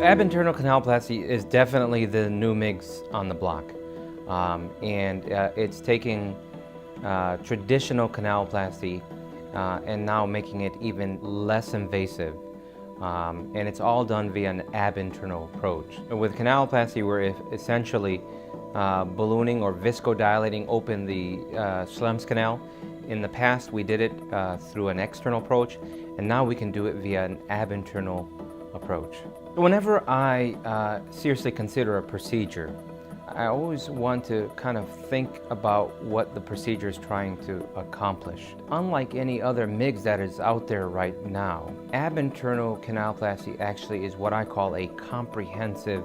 ab internal canaloplasty is definitely the new MIGS on the block. It's taking traditional canaloplasty and now making it even less invasive. And it's all done via an ab internal approach. With canaloplasty, we're essentially ballooning or viscodilating open the Schlemm's canal. In the past, we did it through an external approach, and now we can do it via an ab internal approach. Whenever I seriously consider a procedure, I always want to kind of think about what the procedure is trying to accomplish. Unlike any other MIGS that is out there right now, ab internal canaloplasty actually is what I call a comprehensive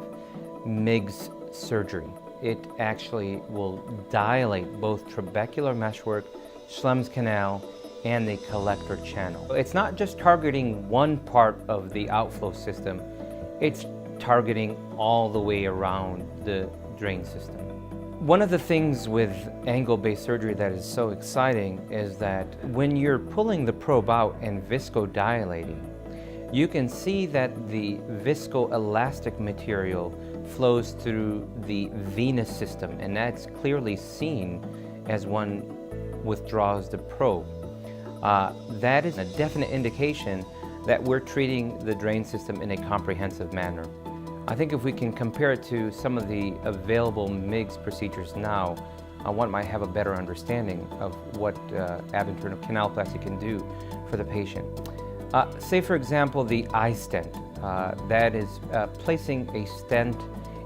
MIGS surgery. It actually will dilate both trabecular meshwork, Schlemm's canal, and the collector channel. It's not just targeting one part of the outflow system, it's targeting all the way around the drain system. One of the things with angle-based surgery that is so exciting is that when you're pulling the probe out and viscodilating, you can see that the viscoelastic material flows through the venous system, and that's clearly seen as one withdraws the probe. That is a definite indication that we're treating the drain system in a comprehensive manner. I think if we can compare it to some of the available MIGS procedures now, one might have a better understanding of what ab internal canaloplasty can do for the patient. Say for example the eye stent. That is placing a stent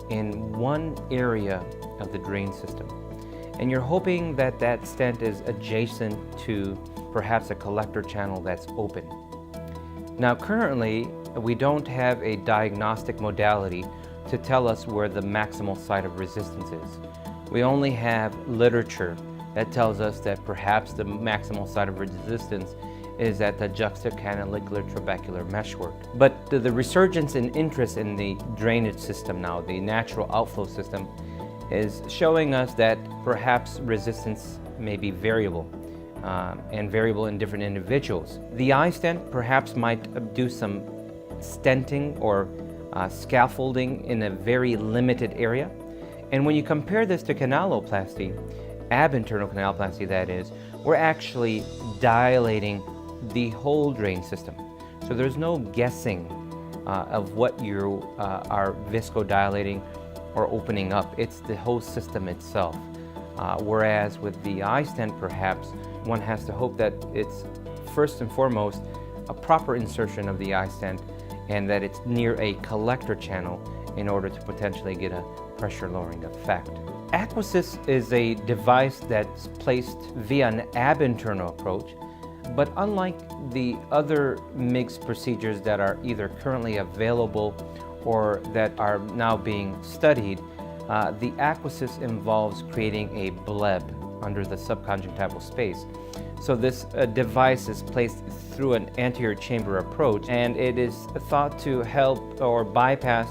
in one area of the drain system. And you're hoping that that stent is adjacent to perhaps a collector channel that's open. Now currently, we don't have a diagnostic modality to tell us where the maximal site of resistance is. We only have literature that tells us that perhaps the maximal site of resistance is at the juxtacanalicular trabecular meshwork. But the resurgence in interest in the drainage system now, the natural outflow system, is showing us that perhaps resistance may be variable. And variable in different individuals. The eye stent perhaps might do some stenting or scaffolding in a very limited area. And when you compare this to canaloplasty, ab internal canaloplasty that is, we're actually dilating the whole drain system. So there's no guessing of what you are viscodilating or opening up. It's the whole system itself. Whereas with the eye stent, perhaps one has to hope that it's first and foremost a proper insertion of the eye stent and that it's near a collector channel in order to potentially get a pressure lowering effect. Aquasys is a device that's placed via an ab internal approach, but unlike the other MIGS procedures that are either currently available or that are now being studied, the Aquasys involves creating a bleb under the subconjunctival space. So this device is placed through an anterior chamber approach, and it is thought to help or bypass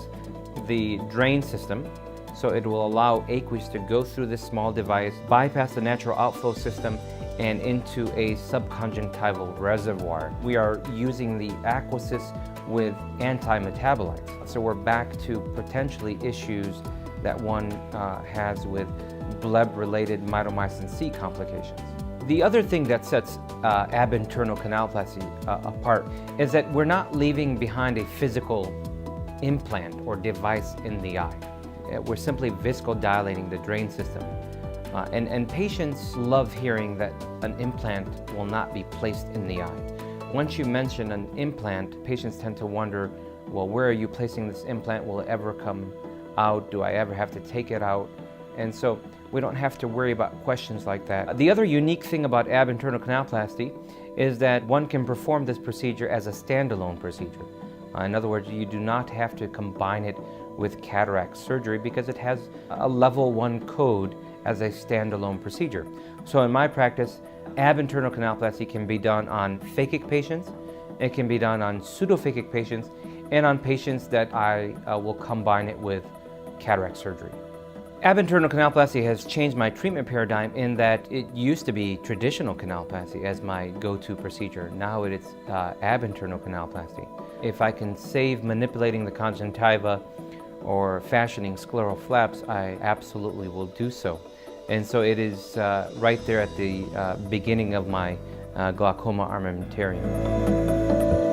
the drain system. So it will allow aqueous to go through this small device, bypass the natural outflow system, and into a subconjunctival reservoir. We are using the Aquasys with anti-metabolites. So we're back to potentially issues that one has with bleb-related mitomycin C complications. The other thing that sets ab internal canaloplasty apart is that we're not leaving behind a physical implant or device in the eye. We're simply viscodilating the drain system. And patients love hearing that an implant will not be placed in the eye. Once you mention an implant, patients tend to wonder, well, where are you placing this implant? Will it ever come out? Do I ever have to take it out? And so we don't have to worry about questions like that. The other unique thing about ab internal canaloplasty is that one can perform this procedure as a standalone procedure. In other words, you do not have to combine it with cataract surgery because it has a level 1 code as a standalone procedure. So in my practice, ab internal canaloplasty can be done on phakic patients, it can be done on pseudophakic patients, and on patients that I will combine it with cataract surgery. Ab internal canaloplasty has changed my treatment paradigm in that it used to be traditional canaloplasty as my go-to procedure. Now it is ab internal canaloplasty. If I can save manipulating the conjunctiva or fashioning scleral flaps, I absolutely will do so. And so it is right there at the beginning of my glaucoma armamentarium.